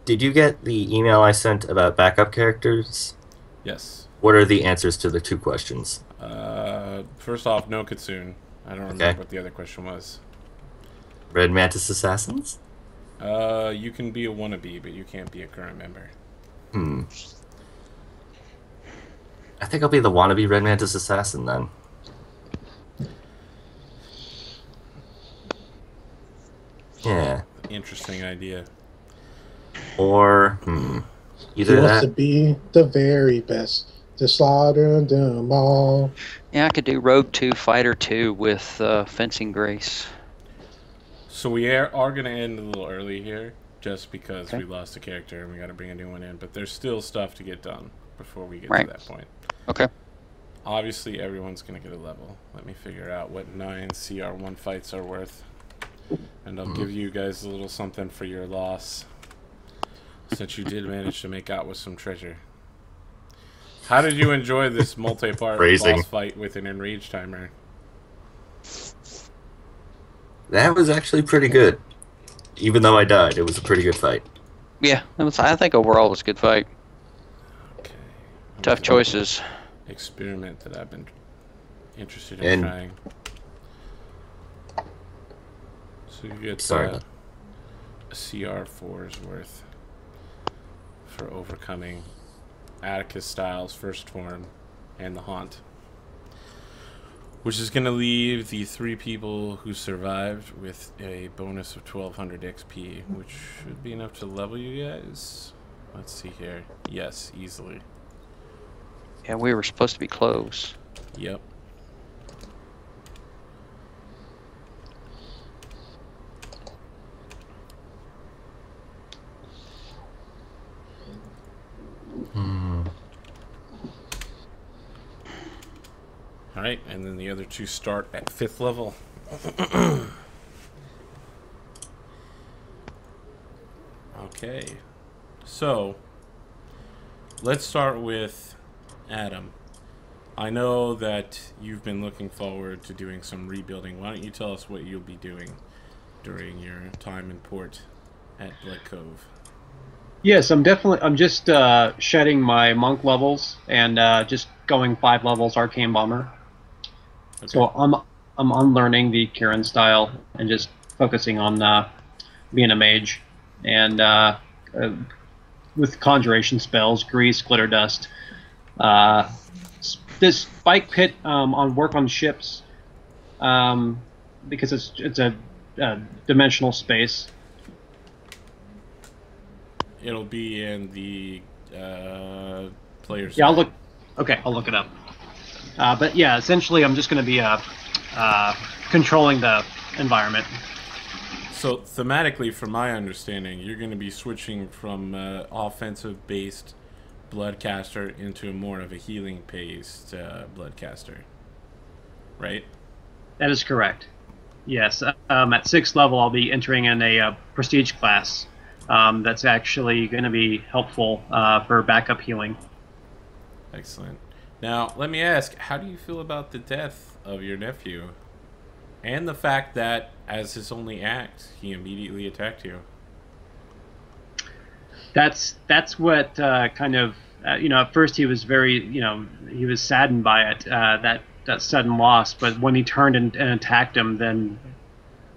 did you get the email I sent about backup characters? Yes. What are the answers to the 2 questions? First off, no Kitsune. I don't remember what the other question was. Red Mantis Assassins? You can be a wannabe, but you can't be a current member. I think I'll be the wannabe Red Mantis Assassin then. Yeah. Interesting idea. Or, either he wants that. to be the very best. To slaughter them all. Yeah, I could do Rogue 2, Fighter 2 with Fencing Grace. So we are going to end a little early here, just because we lost a character and we got to bring a new one in. But there's still stuff to get done before we get to that point. Okay. Obviously, everyone's going to get a level. Let me figure out what 9 CR1 fights are worth. And I'll give you guys a little something for your loss, since you did manage to make out with some treasure. How did you enjoy this multi-part boss fight with an enrage timer? That was actually pretty good. Even though I died, it was a pretty good fight. Yeah, I think overall it was a good fight. Okay. Tough choices. Experiment that I've been interested in trying. So you get a CR4's worth for overcoming Atticus Styles' first form and the Haunt, which is going to leave the 3 people who survived with a bonus of 1200 XP, which should be enough to level you guys. Let's see here. Yes, easily. Yeah, we were supposed to be close. Yep. Alright, and then the other 2 start at 5th level. Okay. So, let's start with Adam. I know that you've been looking forward to doing some rebuilding. Why don't you tell us what you'll be doing during your time in port at Blood Cove? Yes, I'm just shedding my monk levels and just going 5 levels arcane bomber. Okay. So I'm unlearning the Kieran style and just focusing on being a mage and with conjuration spells, grease, glitter dust. This spike pit on work on ships because it's a dimensional space. It'll be in the player's. Yeah, I'll look. Okay, I'll look it up. But yeah, essentially, I'm just going to be controlling the environment. So thematically, from my understanding, you're going to be switching from offensive-based Bloodcaster into more of a healing-based Bloodcaster, right? That is correct. Yes. At 6th level, I'll be entering in a prestige class. That's actually going to be helpful for backup healing. Excellent. Now, let me ask, how do you feel about the death of your nephew? And the fact that, as his only act, he immediately attacked you? That's what kind of, at first he was very, he was saddened by it, that sudden loss. But when he turned and attacked him, then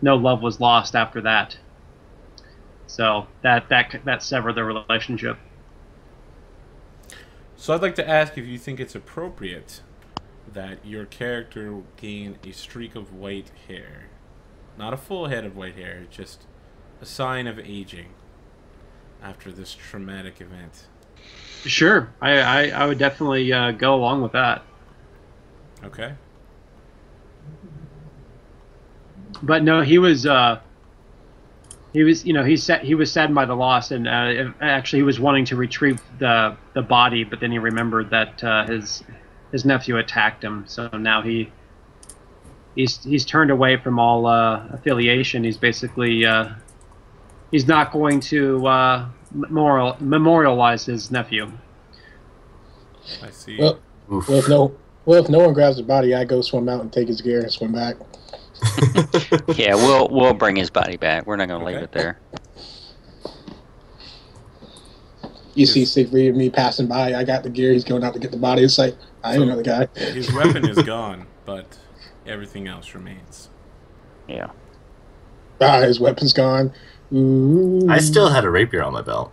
no love was lost after that. So that severed the relationship. So I'd like to ask if you think it's appropriate that your character gain a streak of white hair. Not a full head of white hair, just a sign of aging after this traumatic event. Sure. I would definitely go along with that. Okay. But no, he was he was saddened by the loss, and actually he was wanting to retrieve the body, but then he remembered that his nephew attacked him. So now he's turned away from all affiliation. He's basically he's not going to memorialize his nephew. I see. Well, if no one grabs the body, I go swim out and take his gear and swim back. Yeah, we'll bring his body back. We're not going to leave it there. You see Siegfried and me passing by. I got the gear. He's going out to get the body. It's like, I didn't know the guy. His weapon is gone, but everything else remains. Yeah. His weapon's gone. Ooh. I still had a rapier on my belt.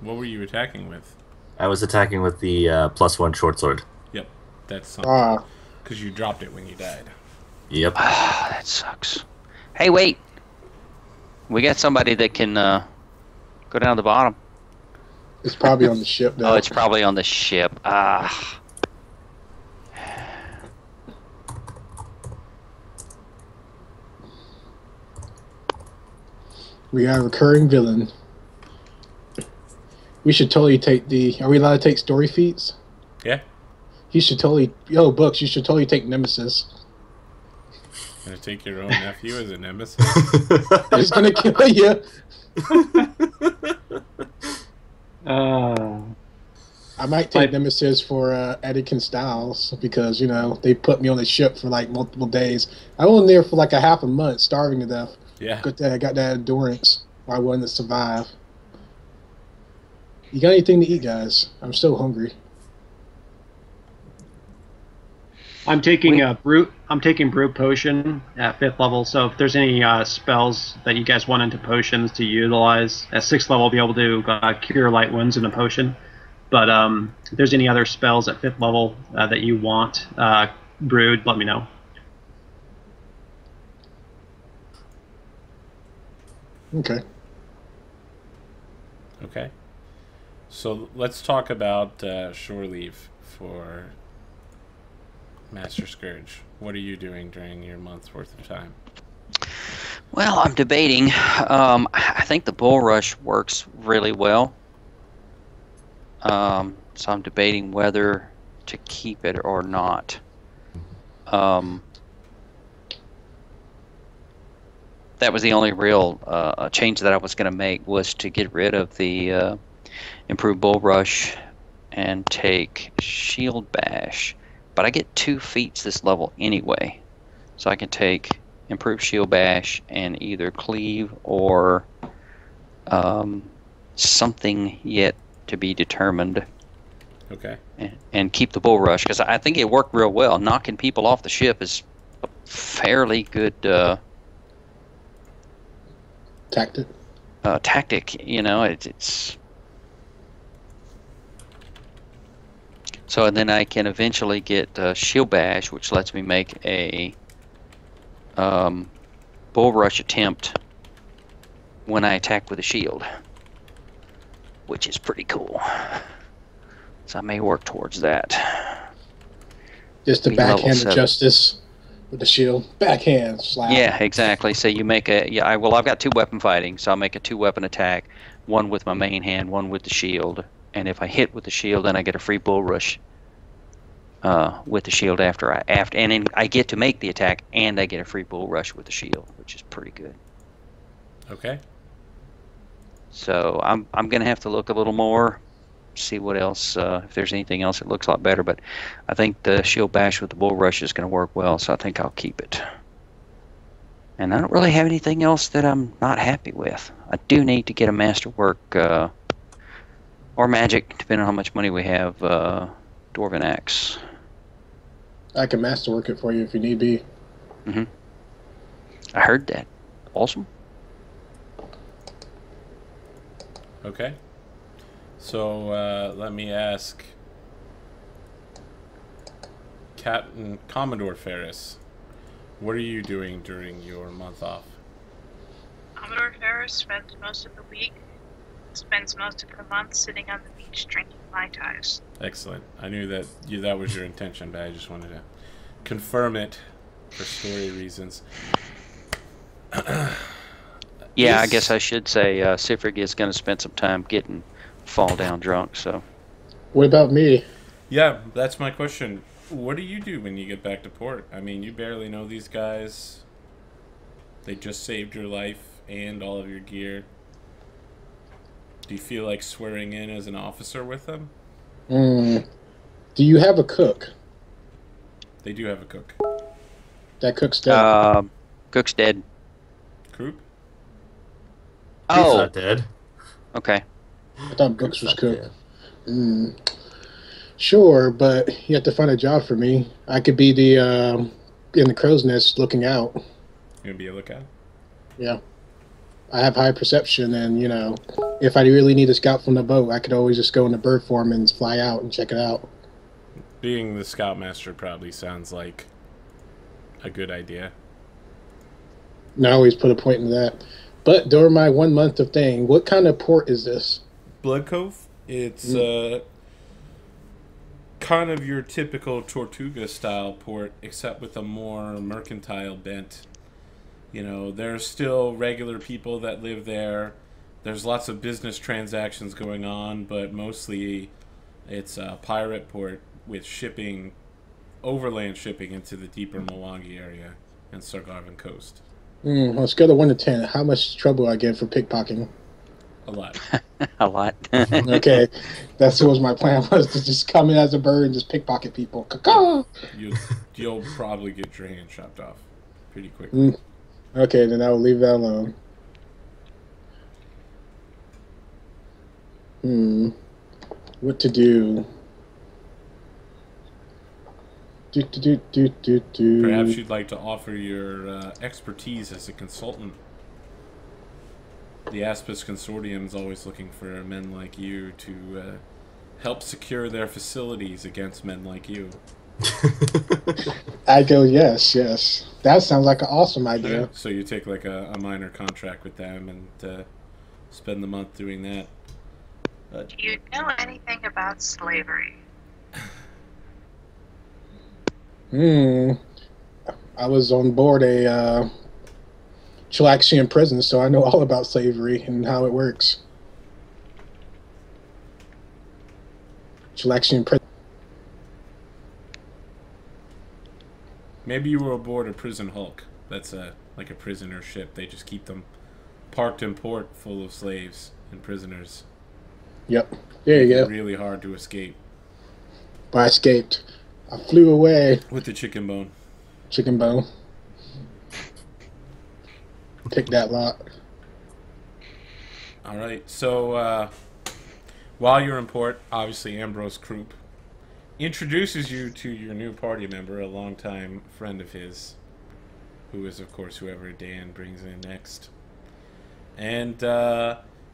What were you attacking with? I was attacking with the +1 short sword. Yep, that's something. Because you dropped it when you died. Yep. That sucks. Hey, wait. We got somebody that can go down to the bottom. It's probably on the ship, though. Oh, it's probably on the ship. We got a recurring villain. We should totally take the... Are we allowed to take story feats? Yeah. You should totally... Yo, Books, you should totally take Nemesis. Gonna take your own nephew as a nemesis? He's gonna kill you. I might take Nemesis for Anakin Styles because, you know, they put me on the ship for like multiple days. I was in there for like a half a month, starving to death. Yeah. I got that endurance. I wanted to survive. You got anything to eat, guys? I'm so hungry. I'm taking I'm taking brew potion at 5th level. So if there's any spells that you guys want into potions to utilize at 6th level, I'll be able to cure light wounds in a potion. But if there's any other spells at 5th level that you want brewed, let me know. Okay. Okay. So let's talk about shore leave for Master Scourge. What are you doing during your month's worth of time? Well, I'm debating. I think the bull rush works really well. So I'm debating whether to keep it or not. That was the only real change that I was going to make, was to get rid of the improved bull rush and take shield bash. But I get 2 feats this level anyway, so I can take improved shield bash and either cleave or something yet to be determined. Okay. And keep the bull rush, because I think it worked real well. Knocking people off the ship is a fairly good tactic. You know, it's so, and then I can eventually get shield bash, which lets me make a bull rush attempt when I attack with a shield, which is pretty cool. So I may work towards that. Just a backhand of justice with the shield. Backhand slap. Yeah, exactly. So you make well, I've got 2 weapon fighting, so I'll make a 2-weapon attack, one with my main hand, one with the shield. And if I hit with the shield, then I get a free bull rush with the shield and then I get to make the attack, and I get a free bull rush with the shield, which is pretty good. Okay. So I'm gonna have to look a little more, see what else, if there's anything else that looks a lot better. But I think the shield bash with the bull rush is gonna work well, so I think I'll keep it. And I don't really have anything else that I'm not happy with. I do need to get a masterwork or magic, depending on how much money we have, dwarven axe. I can masterwork it for you if you need be. Mm-hmm. I heard that. Awesome. Okay. So let me ask Captain Commodore Ferris, what are you doing during your month off? Commodore Ferris spends most of the week, spends most of the month sitting on the beach drinking Mai Tais. Excellent. I knew that that was your intention, but I just wanted to confirm it for story reasons. Yeah, I guess I should say Sifrig is going to spend some time getting fall down drunk. So, what about me? Yeah, that's my question. What do you do when you get back to port? I mean, you barely know these guys. They just saved your life and all of your gear. Do you feel like swearing in as an officer with them? Do you have a cook? They do have a cook. That cook's dead. Cook's dead. Croup? He's not dead. Okay. I thought Brooks was Fuck yeah. cooked. Sure, but you have to find a job for me. I could be the in the crow's nest looking out. You gonna be a lookout? Yeah, I have high perception, and if I really need a scout from the boat, I could always just go in the bird form and fly out and check it out. Being the scoutmaster probably sounds like a good idea. And I always put a point in that. But during my 1 month of thing, what kind of port is this? Blood Cove. It's kind of your typical Tortuga style port, except with a more mercantile bent. There's still regular people that live there. There's lots of business transactions going on, but mostly it's a pirate port with shipping, overland shipping into the deeper Mwangi area and Sargarvan coast. On a scale of 1 to 10, how much trouble I get for pickpocketing? A lot. A lot. Okay, that was my plan, was to just come in as a bird and just pickpocket people. Caw-caw! You'll probably get your hand chopped off pretty quickly. Okay, then I will leave that alone. What to do? Perhaps you'd like to offer your expertise as a consultant. The Aspis Consortium is always looking for men like you to help secure their facilities against men like you. I go, yes. That sounds like an awesome idea. So you take like a minor contract with them and spend the month doing that. Do you know anything about slavery? I was on board a Chilaxian prison, so I know all about slavery and how it works. Chilaxian prison. Maybe you were aboard a prison hulk. That's like a prisoner ship. They just keep them parked in port full of slaves and prisoners. Yep. There you go. Really hard to escape. But I escaped. I flew away. With the chicken bone. Chicken bone. Pick that lot. All right. So while you're in port, obviously Ambrose Croup introduces you to your new party member, a longtime friend of his, who is, of course, whoever Dan brings in next. And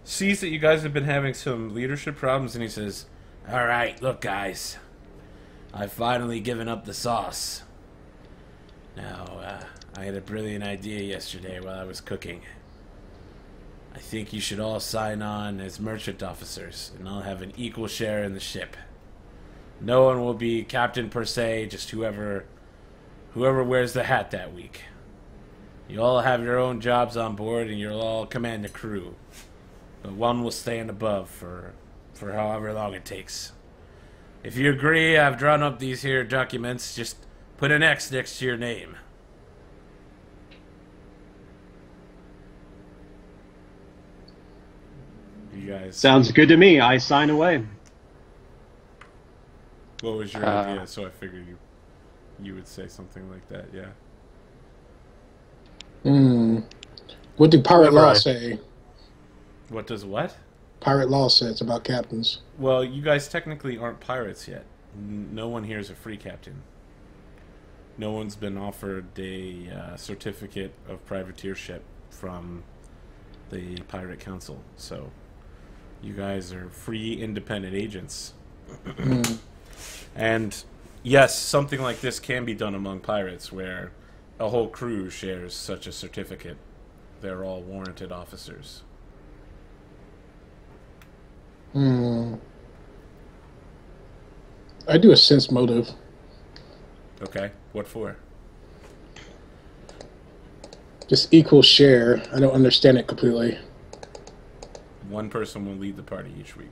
sees that you guys have been having some leadership problems, and he says, "All right, look, guys. I've finally given up the sauce. Now, I had a brilliant idea yesterday while I was cooking. I think you should all sign on as merchant officers, and I'll have an equal share in the ship. No one will be captain per se, just whoever wears the hat that week. You all have your own jobs on board, and you'll all command a crew. But one will stand above for however long it takes. If you agree, I've drawn up these here documents. Just put an X next to your name." You guys... Sounds good to me. I sign away. What was your idea? So I figured you would say something like that, yeah. What do pirate law say? What does what? Pirate law says about captains. Well, you guys technically aren't pirates yet. No one here is a free captain. No one's been offered a certificate of privateership from the Pirate Council. So you guys are free, independent agents. And yes, something like this can be done among pirates, where a whole crew shares such a certificate. They're all warranted officers. I do a sense motive. Okay, what for? Just equal share. I don't understand it completely. One person will lead the party each week.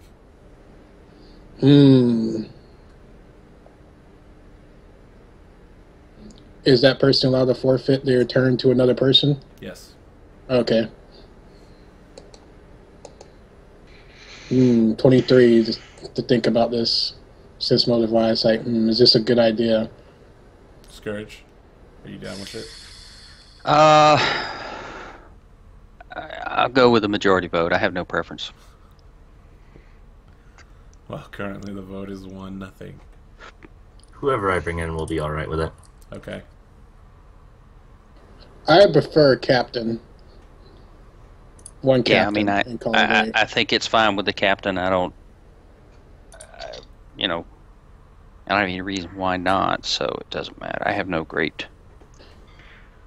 Is that person allowed to forfeit their turn to another person? Yes. Okay. 23 just to think about this. Sense motive wise, like, is this a good idea? Scourge, are you down with it? I'll go with the majority vote. I have no preference. Well, currently the vote is 1-0. Whoever I bring in will be alright with it. Okay. I prefer captain. One Yeah, I captain mean, and call it a day. I think it's fine with the captain. I don't, you know, I don't have any reason why not, so it doesn't matter. I have no great.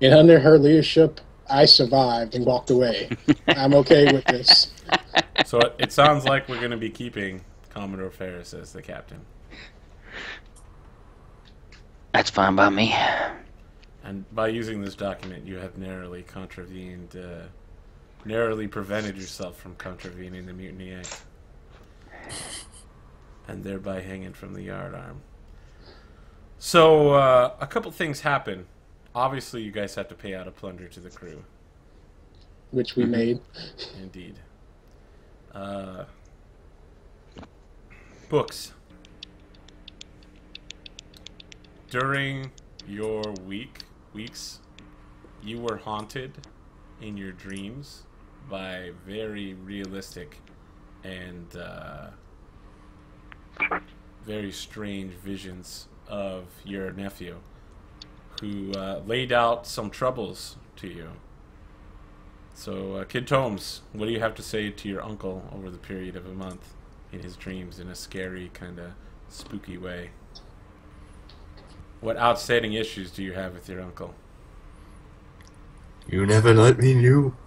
And under her leadership, I survived and walked away. I'm okay with this. So it sounds like we're going to be keeping Commodore Ferris as the captain. That's fine by me. And by using this document, you have narrowly prevented yourself from contravening the Mutiny Act. And thereby hanging from the yardarm. So, a couple things happen. Obviously, you guys have to pay out a plunder to the crew. Which we made. Indeed. Books. During your weeks, you were haunted in your dreams by very realistic and very strange visions of your nephew, who laid out some troubles to you. So, Kid Tomes, what do you have to say to your uncle over the period of a month in his dreams in a scary, kind of spooky way? What outstanding issues do you have with your uncle? You never let me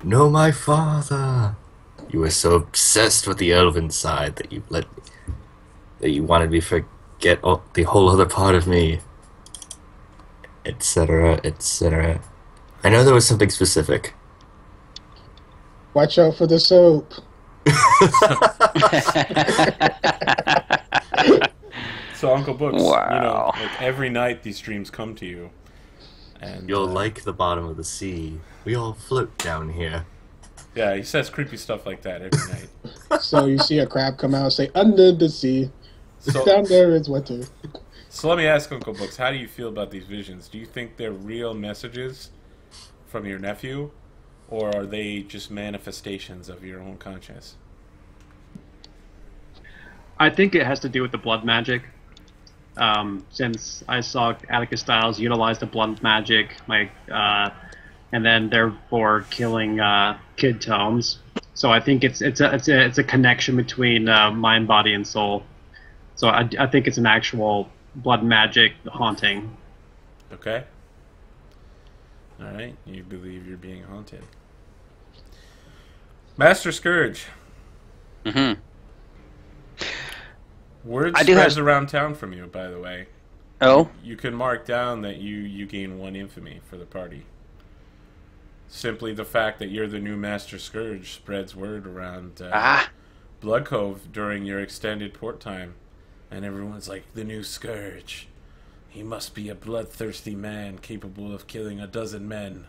know my father. You were so obsessed with the elven side that you wanted me to forget the whole other part of me, etc., etc. I know there was something specific. Watch out for the soap. So, Uncle Books, Wow. you know, like every night these dreams come to you. And You're like the bottom of the sea. We all float down here. yeah, he says creepy stuff like that every night. So you see a crab come out and say, under the sea. So, Down there is winter. so let me ask Uncle Books, how do you feel about these visions? Do you think they're real messages from your nephew, or are they just manifestations of your own conscience? I think it has to do with the blood magic. Since I saw Atticus Styles utilize the blood magic, and then therefore killing Kid Tomes. So I think it's a connection between mind, body, and soul. So I think it's an actual blood magic haunting. Okay. Alright, you believe you're being haunted. Master Scourge. Mm-hmm. Word I do spreads have- around town from you, by the way. Oh, You can mark down that you gain 1 infamy for the party. Simply the fact that you're the new Master Scourge spreads word around Blood Cove during your extended port time. And everyone's like, the new Scourge. He must be a bloodthirsty man capable of killing 12 men.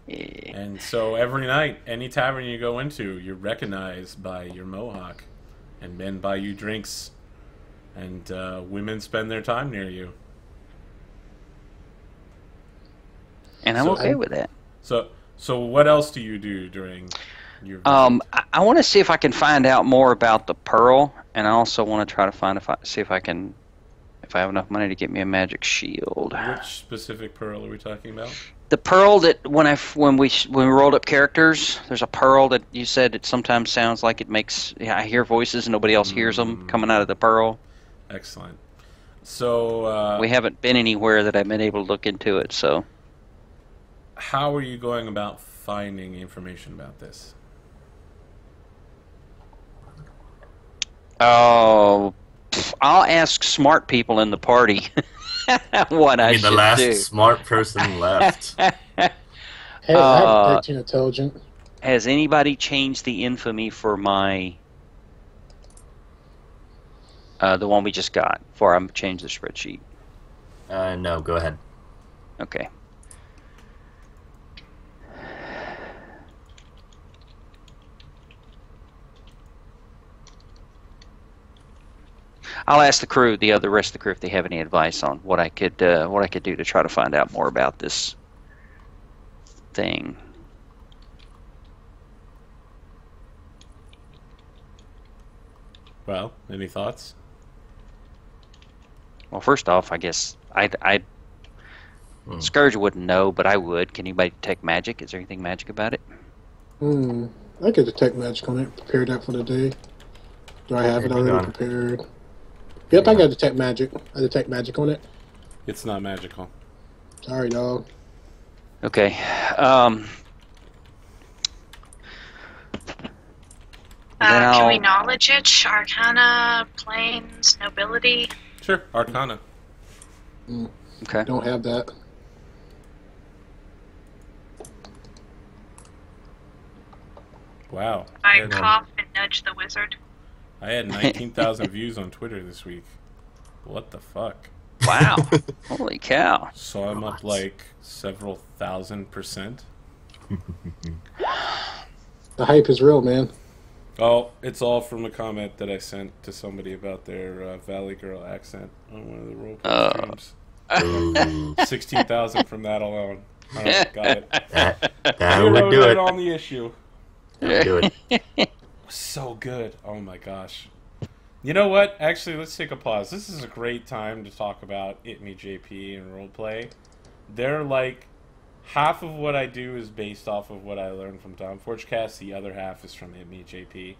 And so every night, any tavern you go into, you're recognized by your mohawk. And men buy you drinks. And women spend their time near you. and I'm So- okay with that. So what else do you do during your visit? I want to see if I can find out more about the pearl, and I also want to try to see if I have enough money to get me a magic shield. Which specific pearl are we talking about? The pearl that when we rolled up characters, there's a pearl that you said it sometimes sounds like it makes. Yeah, I hear voices and nobody else hears them coming out of the pearl. Excellent. So We haven't been anywhere that I've been able to look into it, so. how are you going about finding information about this? Oh, I'll ask smart people in the party what I I mean, should the last do. smart person left. Hey, I have 13 intelligent. Has anybody changed the infamy for my the one we just got before I change the spreadsheet? No, go ahead. Okay. I'll ask the crew, the rest of the crew, if they have any advice on what I could do to try to find out more about this thing. Well, any thoughts? Well, first off, I guess I Scourge wouldn't know, but I would. Can anybody detect magic? Is there anything magic about it? I could detect magic on it. Prepare that for the day. Do I have it Hang already on. prepared? Yep, I got detect magic. I detect magic on it. It's not magical. Sorry, dog. Okay. Then Can we I'll. knowledge it? Arcana, planes, nobility. Sure, Arcana. Okay. Don't have that. Wow. I cough and nudge the wizard. I had 19,000 views on Twitter this week. What the fuck? Wow. Holy cow. So I'm up like several thousand%. The hype is real, man. Oh, it's all from a comment that I sent to somebody about their Valley Girl accent on one of the roleplay streams. 16,000 from that alone. All right, got it. That would do it. On the issue. That would do it. So good. Oh my gosh. You know what? Actually, let's take a pause. This is a great time to talk about It Me JP and roleplay. They're like half of what I do is based off of what I learned from Tom Forgecast. The other half is from It Me JP.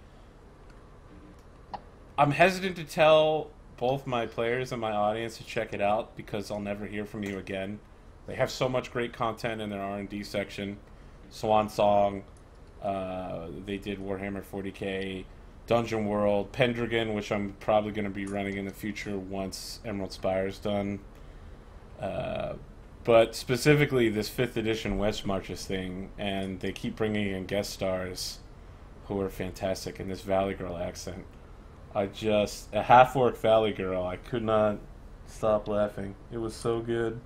I'm hesitant to tell both my players and my audience to check it out because I'll never hear from you again. They have so much great content in their R&D section. Swan Song. They did Warhammer 40k, Dungeon World, Pendragon, which I'm probably going to be running in the future once Emerald Spire is done. But specifically this 5th edition West Marches thing, and they keep bringing in guest stars who are fantastic in this Valley Girl accent. A half-orc Valley Girl, I could not stop laughing. It was so good.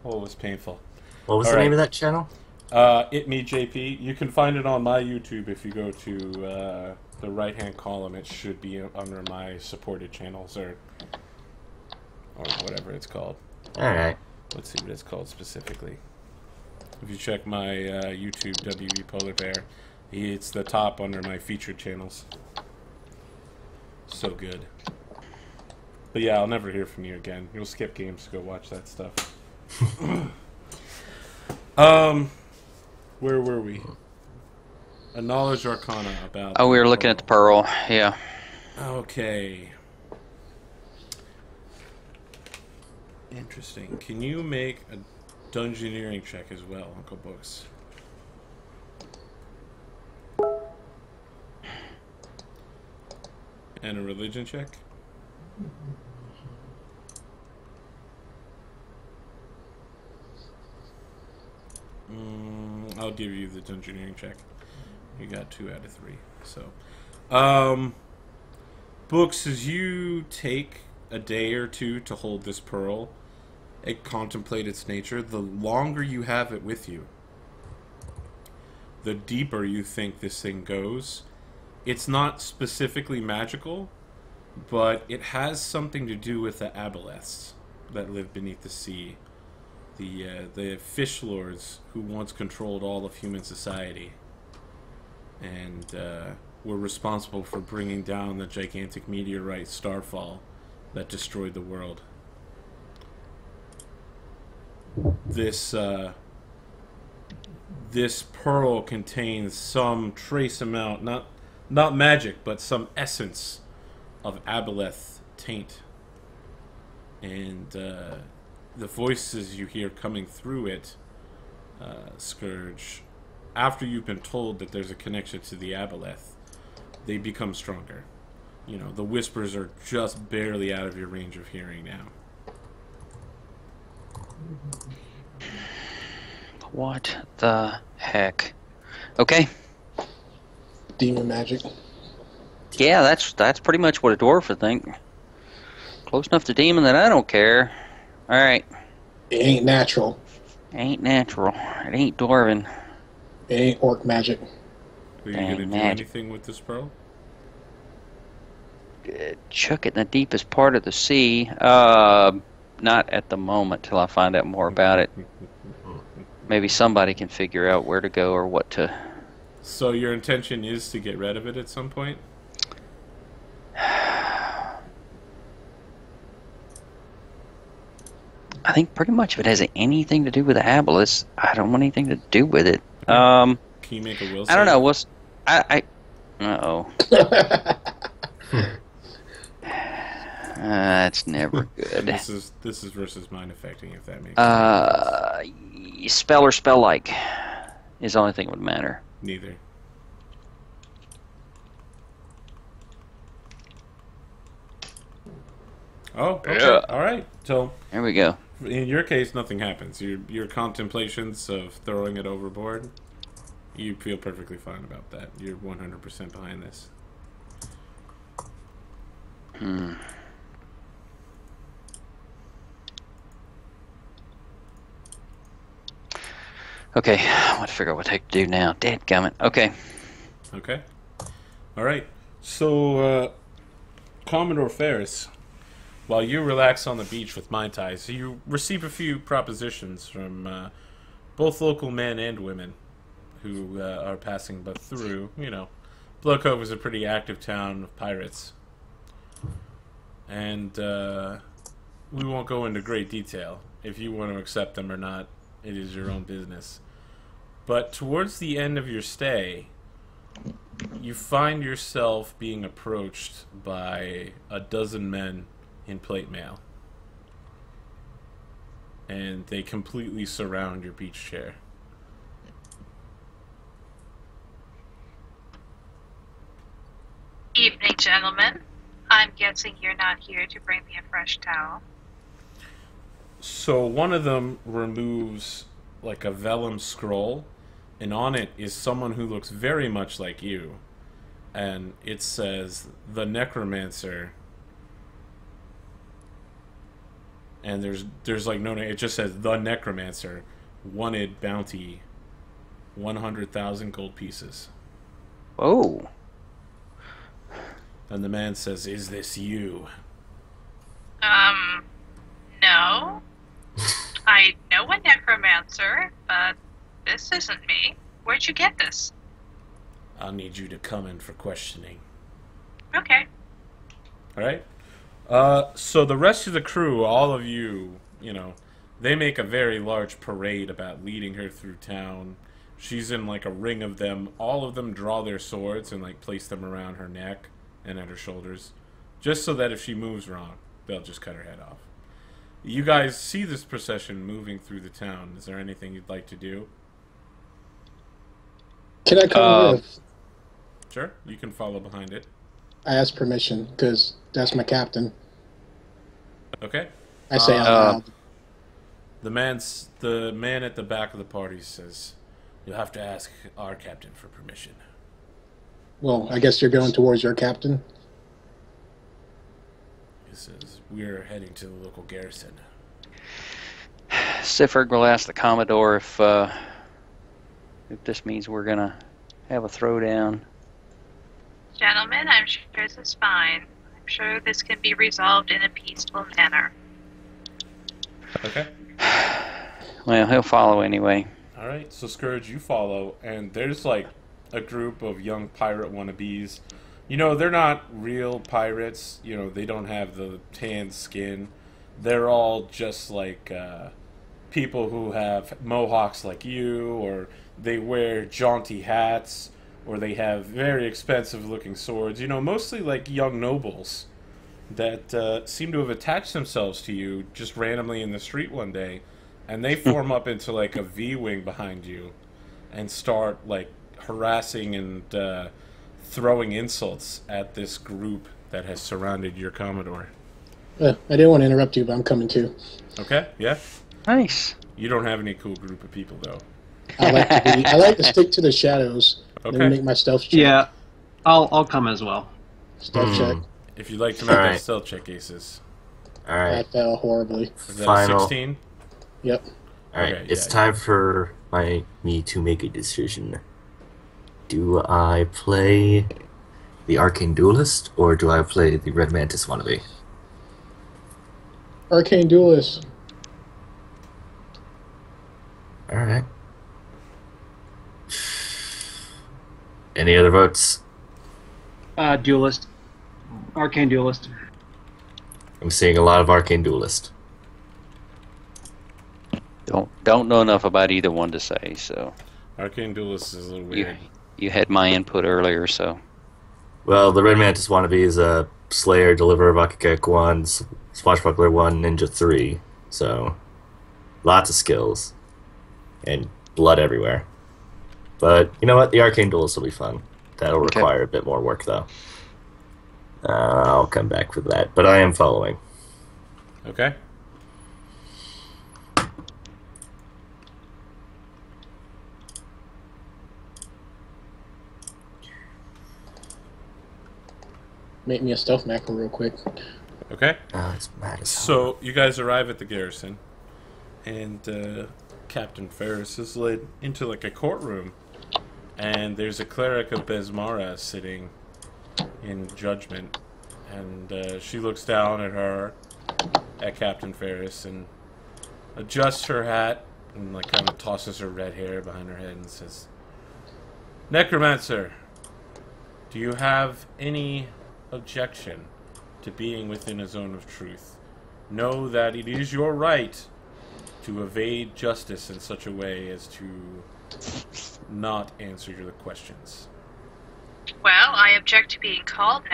Oh, it was painful. What was the name of that channel? It Me JP. You can find it on my YouTube if you go to the right-hand column. It should be under my supported channels or whatever it's called. All right. Let's see what it's called specifically. If you check my YouTube WE Polar Bear, it's the top under my featured channels. So good. But yeah, I'll never hear from you again. You'll skip games to go watch that stuff. Where were we? A knowledge arcana about... Oh, we were looking at the pearl. Yeah. Okay. Interesting. Can you make a dungeoneering check as well, Uncle Books? And a religion check? I'll give you the dungeoneering check. You got 2 out of 3. So, Books, as you take a day or two to hold this pearl and contemplate its nature, the longer you have it with you, the deeper you think this thing goes. It's not specifically magical, but it has something to do with the aboleths that live beneath the sea. The fish lords who once controlled all of human society and were responsible for bringing down the gigantic meteorite starfall that destroyed the world. This pearl contains some trace amount, not magic, but some essence of aboleth taint. And the voices you hear coming through it, Scourge, after you've been told that there's a connection to the aboleth, they become stronger. You know, the whispers are just barely out of your range of hearing now. What the heck? Okay. Demon magic. Yeah, that's pretty much what a dwarf would think. Close enough to demon that I don't care. Alright. It ain't natural. Ain't natural. It ain't dwarven. It ain't orc magic. Are you going to do anything with this pearl? Chuck it in the deepest part of the sea. Not at the moment till I find out more about it. Maybe somebody can figure out where to go or what to... So your intention is to get rid of it at some point? I think pretty much if it has anything to do with the Abyss, I don't want anything to do with it. Can you make a will I don't know. save? Uh-oh. That's never good. This is versus mind affecting, if that makes sense. Spell or spell-like is the only thing that would matter. Neither. Oh, okay. Yeah. All right. So, There we go. in your case, nothing happens. Your contemplations of throwing it overboard, you feel perfectly fine about that. You're 100% behind this. Okay, I want to figure out what the heck to do now. Dadgummit. Okay. Okay. All right. So, Commodore Ferris, while you relax on the beach with Mai Tais, you receive a few propositions from both local men and women who are passing but through. You know, Blood Cove is a pretty active town of pirates. And we won't go into great detail. If you want to accept them or not, it is your own business. But towards the end of your stay, you find yourself being approached by a dozen men in plate mail. And they completely surround your beach chair. Evening, gentlemen. I'm guessing you're not here to bring me a fresh towel. So one of them removes like a vellum scroll, and on it is someone who looks very much like you. And it says, "The Necromancer." And there's like no name. It just says, "The Necromancer, wanted bounty, 100,000 gold pieces." Oh. And the man says, "Is this you?" No. I know a necromancer, but this isn't me. Where'd you get this? "I'll need you to come in for questioning." Okay. Alright? So the rest of the crew, all of you, you know, they make a very large parade about leading her through town. She's in like a ring of them. All of them draw their swords and like place them around her neck and at her shoulders, just so that if she moves wrong, they'll just cut her head off. You guys see this procession moving through the town. Is there anything you'd like to do? Can I come with? Sure, you can follow behind it. I ask permission because that's my captain. Okay. I say out loud. The man at the back of the party says, "You'll have to ask our captain for permission." Well, I guess you're going towards your captain. He says, "We're heading to the local garrison." Sifferg will ask the Commodore if this means we're gonna have a throwdown. Gentlemen, I'm sure this is fine. I'm sure this can be resolved in a peaceful manner. Okay. Well, he'll follow anyway. Alright, so Scourge, you follow, and there's like a group of young pirate wannabes. You know, they're not real pirates. You know, they don't have the tan skin. They're all just like people who have mohawks like you, or they wear jaunty hats, or they have very expensive looking swords. You know, mostly like young nobles that seem to have attached themselves to you just randomly in the street one day, and they form up into like a V-wing behind you and start like harassing and throwing insults at this group that has surrounded your Commodore. I didn't want to interrupt you, but I'm coming too. Okay, yeah. Nice. You don't have any cool group of people though. I like to stick to the shadows. Okay. And make my stealth check. Yeah, I'll come as well. Stealth check. If you'd like to make that Alright. stealth check, Aces. I Alright. fell horribly. Is that Final. a 16? Yep. Alright. Okay, It's yeah. time for me to make a decision. Do I play the Arcane Duelist, or do I play the Red Mantis wannabe? Arcane Duelist. Alright. Any other votes? Duelist. Arcane Duelist. I'm seeing a lot of Arcane Duelist. Don't know enough about either one to say. So Arcane Duelist is a little weird. you had my input earlier, so Well, the Red Mantis wannabe is a Slayer, Deliverer, Vakagek 1, Swashbuckler 1, Ninja 3. So, lots of skills. And blood everywhere. But, you know what? The Arcane Duelist will be fun. That'll require a bit more work, though. I'll come back for that. But I am following. Okay. Make me a stealth macro real quick. Okay. It's mad as hell. So you guys arrive at the garrison, and Captain Ferris is led into like a courtroom, and there's a cleric of Besmara sitting in judgment, and she looks down at Captain Ferris and adjusts her hat and like kind of tosses her red hair behind her head and says, "Necromancer, do you have any objection to being within a zone of truth? Know that it is your right to evade justice in such a way as to not answer your questions." Well, I object to being called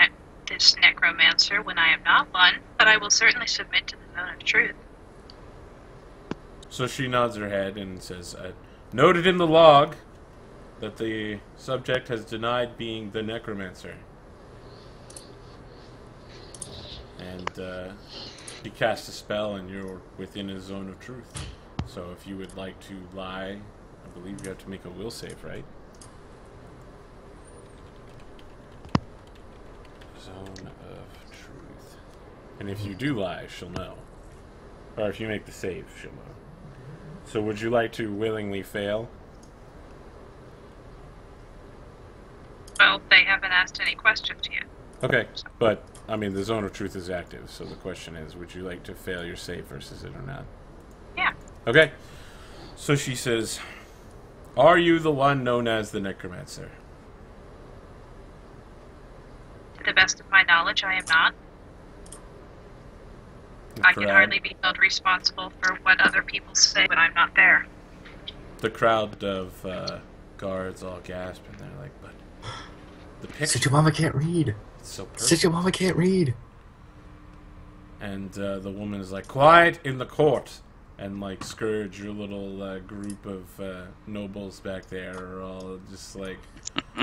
this necromancer when I am not one, but I will certainly submit to the zone of truth. So she nods her head and says, "Noted in the log that the subject has denied being the necromancer." And he casts a spell and you're within a zone of truth. So if you would like to lie, I believe you have to make a will save, right? Zone of truth. And if you do lie, she'll know. Or if you make the save, she'll know. So would you like to willingly fail? Well, they haven't asked any questions yet. Okay, but, I mean, the zone of truth is active, so the question is, would you like to fail your save versus it or not? Yeah. Okay, so she says, "Are you the one known as the necromancer?" To the best of my knowledge, I am not. I can hardly be held responsible for what other people say when I'm not there. The crowd of guards all gasp, and they're like, "But the picture, Sit your mama can't read. it's so perfect." Sit your mama can't read. And the woman is like, "Quiet in the court." And like Scourge, your little group of nobles back there are all just like,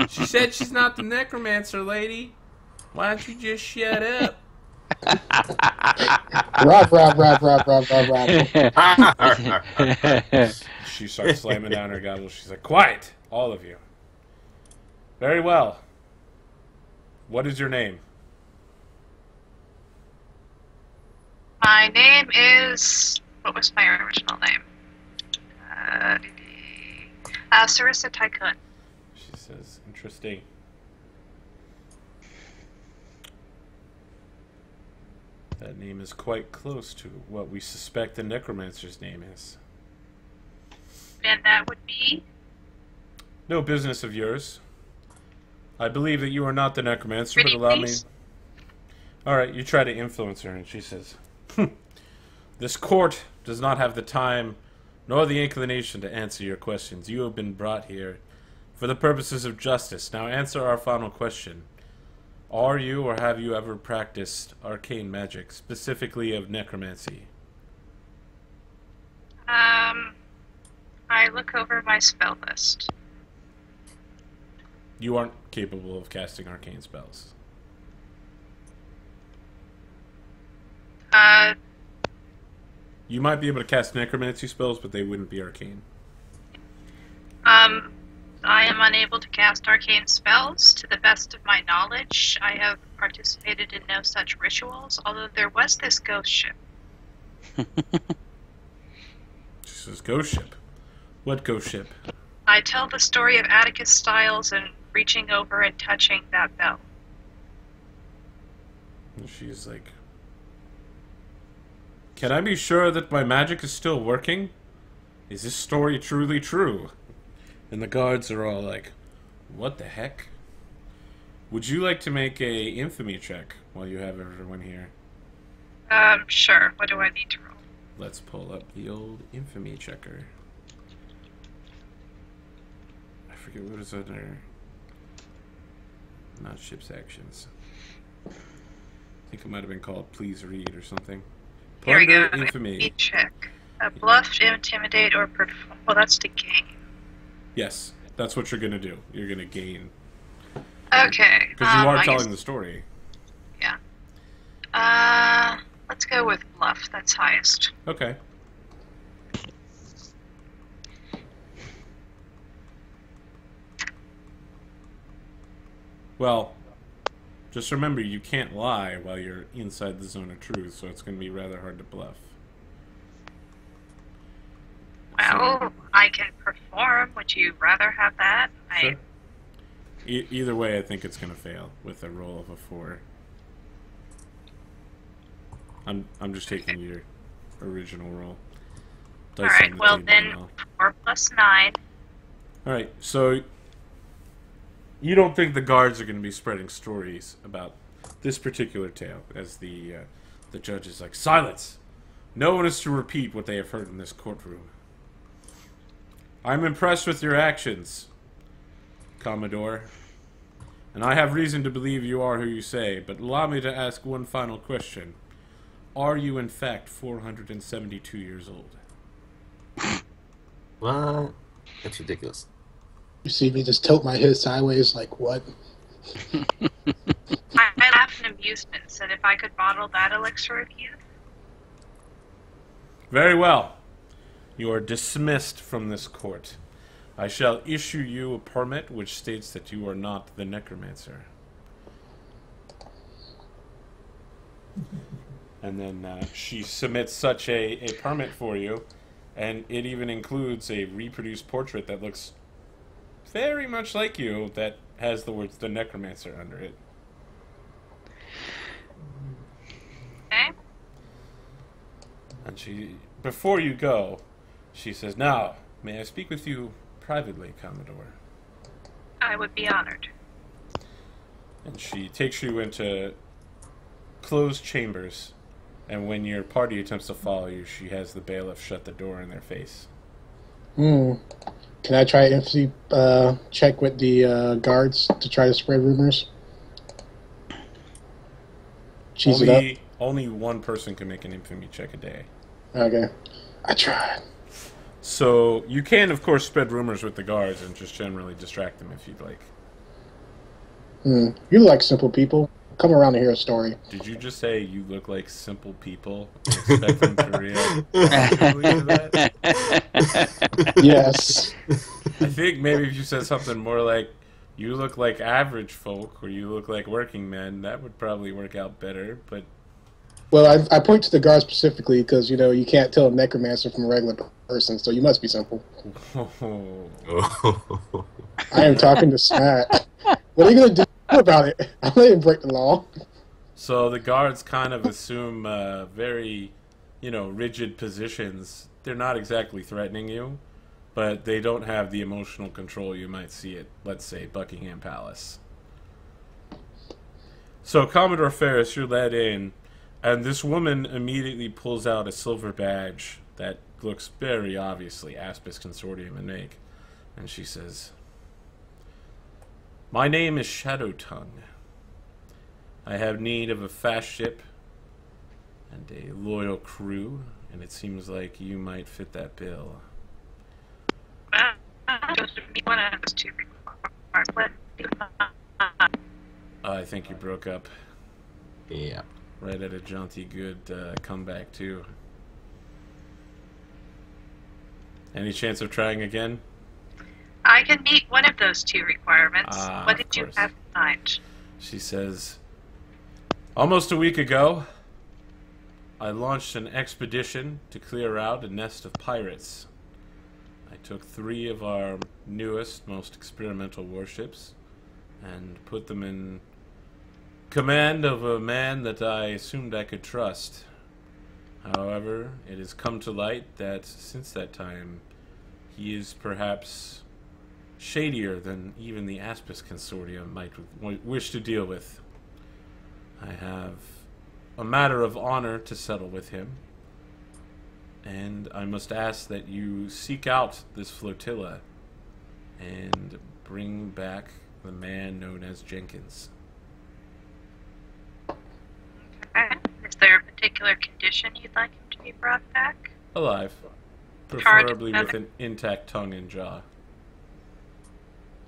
"She said she's not the necromancer, lady. Why don't you just shut up?" Rob. She starts slamming down her gavel. She's like, "Quiet, all of you." "Very well. What is your name?" My name is... What was my original name? Sarissa Tycoon. She says, "Interesting. That name is quite close to what we suspect the necromancer's name is." And that would be... "No business of yours. I believe that you are not the necromancer, Pretty but allow me..." please. Alright, you try to influence her, and she says, "This court does not have the time nor the inclination to answer your questions. You have been brought here for the purposes of justice. Now answer our final question. Are you or have you ever practiced arcane magic, specifically of necromancy?" I look over my spell list. You aren't capable of casting arcane spells. You might be able to cast necromancy spells, but they wouldn't be arcane. I am unable to cast arcane spells. To the best of my knowledge, I have participated in no such rituals, although there was this ghost ship. She says, "Ghost ship? What ghost ship?" I tell the story of Atticus Styles and reaching over and touching that bell. And she's like, "Can I be sure that my magic is still working? Is this story truly true?" And the guards are all like, "What the heck?" Would you like to make a infamy check while you have everyone here? Sure. What do I need to roll? let's pull up the old infamy checker. I forget what is under. Not ship's actions. I think it might have been called please read or something. Here we go. Plunder infamy. Check. Bluff, intimidate, or perform. Well, that's to gain. Yes, that's what you're gonna do. You're gonna gain. Okay. Because you are I telling guess, the story. yeah. Let's go with bluff. That's highest. Okay. Well, just remember you can't lie while you're inside the zone of truth, so it's going to be rather hard to bluff. Well, I can perform. Would you rather have that? Sure. Either way, I think it's going to fail with a roll of a 4. I'm just taking your original roll. Dice on Alright, the well table then, now. 4 plus 9. Alright, so you don't think the guards are going to be spreading stories about this particular tale, as the judge is like, silence! No one is to repeat what they have heard in this courtroom. I'm impressed with your actions, Commodore, and I have reason to believe you are who you say, but allow me to ask one final question. Are you in fact 472 years old? What? That's ridiculous. You see me just tilt my head sideways, like what? I laughed in amusement, said if I could bottle that elixir of youth. Very well. You are dismissed from this court. I shall issue you a permit which states that you are not the necromancer. And then she submits such a permit for you, and it even includes a reproduced portrait that looks very much like you, that has the words "the necromancer" under it. Okay? And she, before you go, she says, "Now, may I speak with you privately, Commodore?" I would be honored. And she takes you into closed chambers, and when your party attempts to follow you, she has the bailiff shut the door in their face. Can I try infamy check with the guards to try to spread rumors? Cheese it up. Only one person can make an infamy check a day. Okay. I tried. So you can, of course, spread rumors with the guards and just generally distract them if you'd like. You like simple people. Come around to hear a story. Did you just say you look like simple people? Expect them to believe that? Yes. I think maybe if you said something more like, you look like average folk, or you look like working men, that would probably work out better, but... Well, I point to the guards specifically because, you can't tell a necromancer from a regular person, so you must be simple. Oh. I am talking to Smack. What are you going to do about it? I'm not even break the law. So the guards kind of assume very, rigid positions. They're not exactly threatening you, but they don't have the emotional control you might see at, let's say, Buckingham Palace. So, Commodore Ferris, you're led in, and this woman immediately pulls out a silver badge that looks very obviously Aspis Consortium and make, and she says, "My name is Shadow Tongue. I have need of a fast ship and a loyal crew, and it seems like you might fit that bill." Just be one of those two required. I think you broke up Yeah. right at a jaunty good comeback, too. Any chance of trying again? I can meet one of those two requirements. What did you course. have in mind? She says, "Almost a week ago, I launched an expedition to clear out a nest of pirates. I took 3 of our newest, most experimental warships and put them in command of a man that I assumed I could trust. However, it has come to light that since that time, he is perhaps shadier than even the Aspis Consortium might wish to deal with. I have a matter of honor to settle with him, And I must ask that you seek out this flotilla and bring back the man known as Jenkins. Okay. Is there a particular condition you'd like him to be brought back? Alive. Hard Preferably to- with an intact tongue and jaw.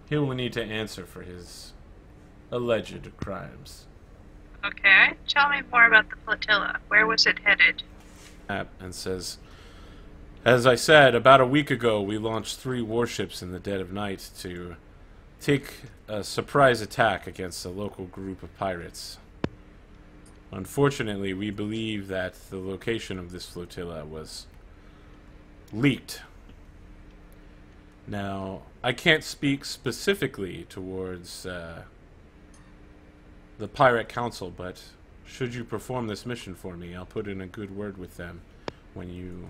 He will need to answer for his alleged crimes. Okay. Tell me more about the flotilla. Where was it headed? And says, as I said, about a week ago we launched 3 warships in the dead of night to take a surprise attack against a local group of pirates. Unfortunately, we believe that the location of this flotilla was leaked. Now, I can't speak specifically towards the Pirate Council, but should you perform this mission for me, I'll put in a good word with them when you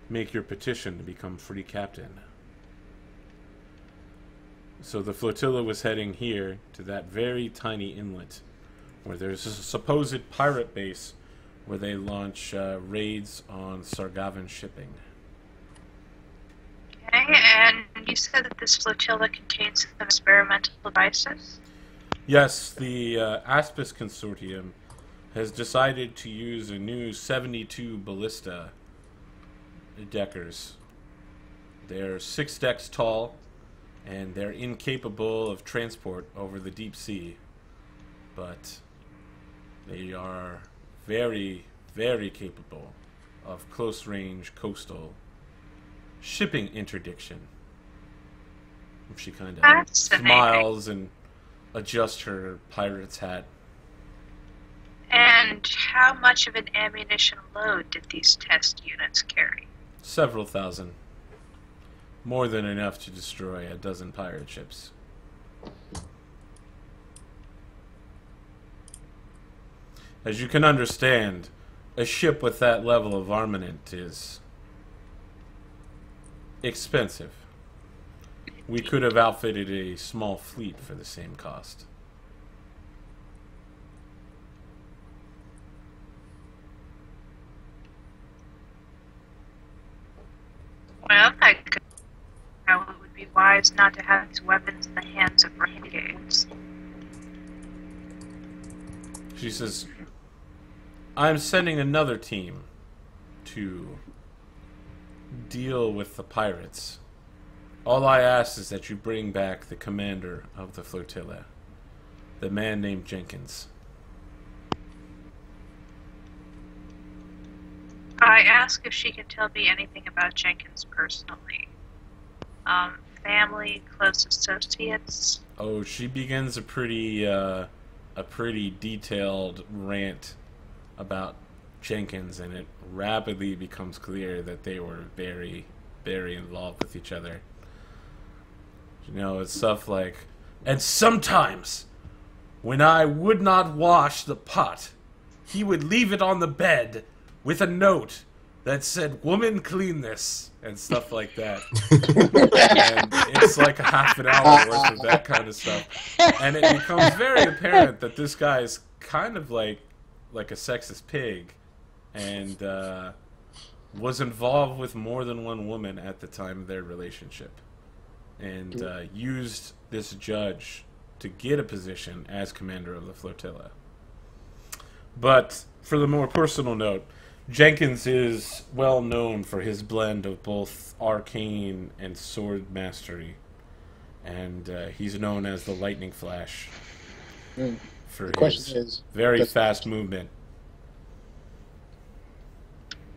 make your petition to become free captain. So the flotilla was heading here to that very tiny inlet where there's a supposed pirate base where they launch raids on Sargavan shipping. Okay, and you said that this flotilla contains some experimental devices? Yes, the Aspis Consortium has decided to use a new 72 ballista deckers. They're 6 decks tall, and they're incapable of transport over the deep sea. But they are very, very capable of close-range coastal shipping interdiction. She kind of Fascinating. smiles and adjusts her pirate's hat. And how much of an ammunition load did these test units carry? Several thousand. More than enough to destroy a dozen pirate ships. As you can understand, a ship with that level of armament is expensive. We could have outfitted a small fleet for the same cost. Well, I could. How it would be wise not to have these weapons in the hands of renegades. She says, I'm sending another team to deal with the pirates. All I ask is that you bring back the commander of the flotilla, the man named Jenkins. I ask if she can tell me anything about Jenkins personally. Family, close associates. Oh, she begins a pretty detailed rant about Jenkins, and it rapidly becomes clear that they were very, very involved with each other. You know, it's stuff like, and sometimes, when I would not wash the pot, he would leave it on the bed with a note that said, "Woman, clean this," and stuff like that. And it's like a half an hour worth of that kind of stuff. And it becomes very apparent that this guy is kind of like a sexist pig, and was involved with more than one woman at the time of their relationship, and used this judge to get a position as commander of the flotilla. But for the more personal note, Jenkins is well known for his blend of both arcane and sword mastery, and he's known as the Lightning Flash for his very fast movement.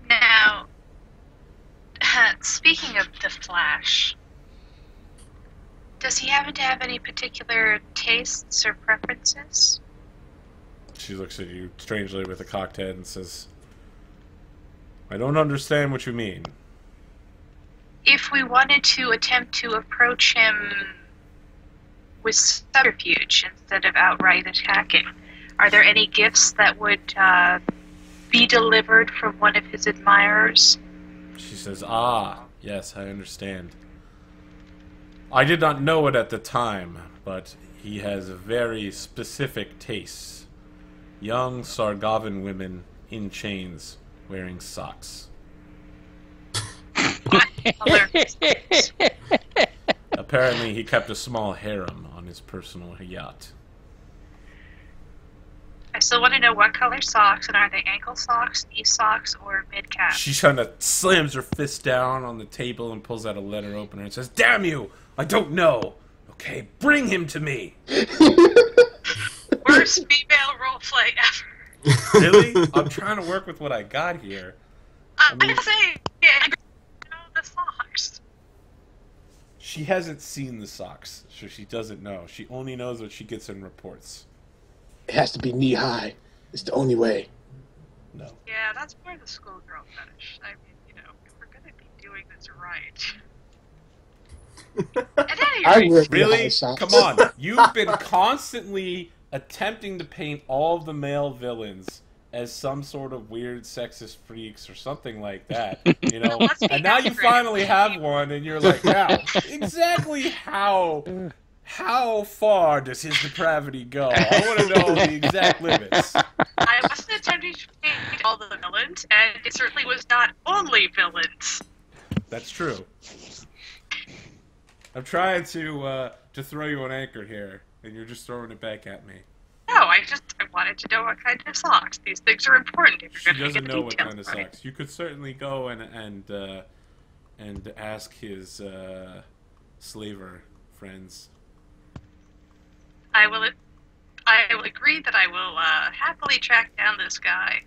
Now, speaking of the Flash, does he happen to have any particular tastes or preferences? She looks at you strangely with a cocked head and says, I don't understand what you mean. If we wanted to attempt to approach him with subterfuge instead of outright attacking, are there any gifts that would be delivered from one of his admirers? She says, ah, yes, I understand. I did not know it at the time, but he has very specific tastes. Young Sargavan women in chains wearing socks. Apparently, he kept a small harem on his personal yacht. I still want to know what color socks, and are they ankle socks, knee socks, or mid-calf? She kind of slams her fist down on the table and pulls out a letter opener and says, "Damn you! I don't know. Okay, bring him to me." Worst female roleplay ever. Really? I'm trying to work with what I got here. I'm saying, yeah, I know the socks. She hasn't seen the socks, so she doesn't know. She only knows what she gets in reports. It has to be knee high. It's the only way. No. Yeah, that's more the schoolgirl fetish. I mean, you know, if we're gonna be doing this right. At any I rate, wear Really? knee-high socks. Come on. You've been constantly attempting to paint all of the male villains as some sort of weird sexist freaks or something like that, you know? Let's be And now you accurate. finally have one, and you're like, now, exactly how far does his depravity go? I want to know the exact limits. I wasn't attempting to paint all the villains, and it certainly was not only villains. That's true. I'm trying to throw you an anchor here, and you're just throwing it back at me. No, I wanted to know what kind of socks. These things are important if She you're going to doesn't get know what details kind of right. socks. You could certainly go and ask his slaver friends. I will agree that I will happily track down this guy.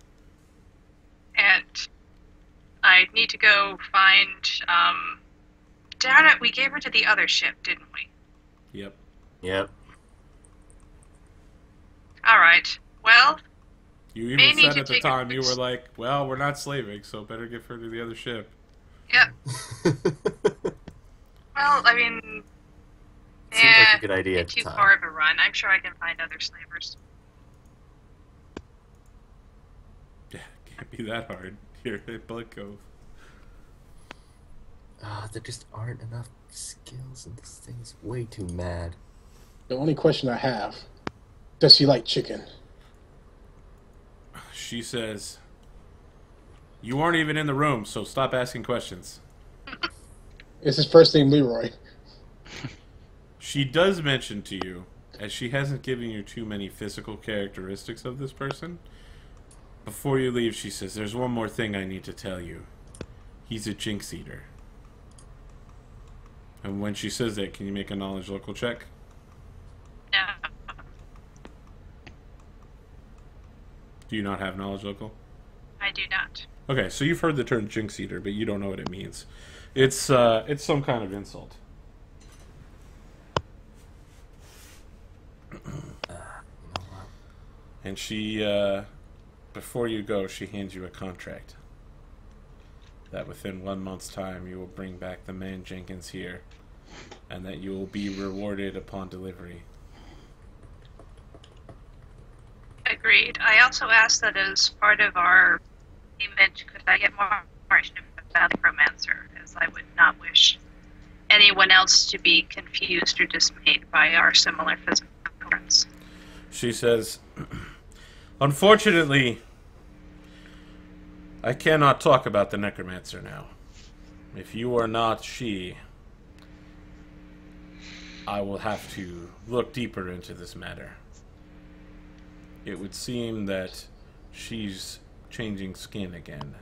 And I need to go find, darn it, we gave her to the other ship, didn't we? Yep. Yep. Alright, well, You May even need said to at the take a time, you quick were like, well, we're not slaving, so better give her to the other ship. yep. Well, I mean, Seems like a good idea at it's the too time. far of a run. I'm sure I can find other slavers. Yeah, can't be that hard here at Blood Cove. There just aren't enough skills, and this thing's way too mad. The only question I have, does she like chicken? She says, "You weren't even in the room, so stop asking questions." Is his first name Leroy? She does mention to you, as she hasn't given you too many physical characteristics of this person, before you leave, she says, "There's one more thing I need to tell you. He's a jinx eater." And when she says that, can you make a knowledge local check? No. Do you not have knowledge local? I do not. Okay, so you've heard the term jinx eater, but you don't know what it means. It's some kind of insult. And she, before you go, she hands you a contract. That within 1 month's time you will bring back the man Jenkins here, and that you will be rewarded upon delivery. Agreed. I also asked that as part of our payment, could I get more information about the romancer, as I would not wish anyone else to be confused or dismayed by our similar physical appearance. She says, "Unfortunately, I cannot talk about the necromancer now. If you are not she, I will have to look deeper into this matter. It would seem that she's changing skin again."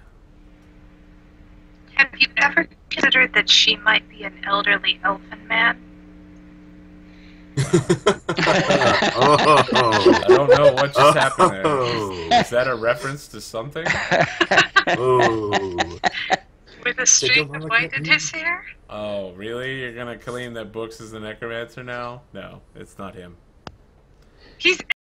Have you ever considered that she might be an elderly elfin man? I don't know what just happened there. Is that a reference to something? Oh. With a streak of white in his hair? Oh, really? You're gonna claim that Books is the necromancer now? No, it's not him. He's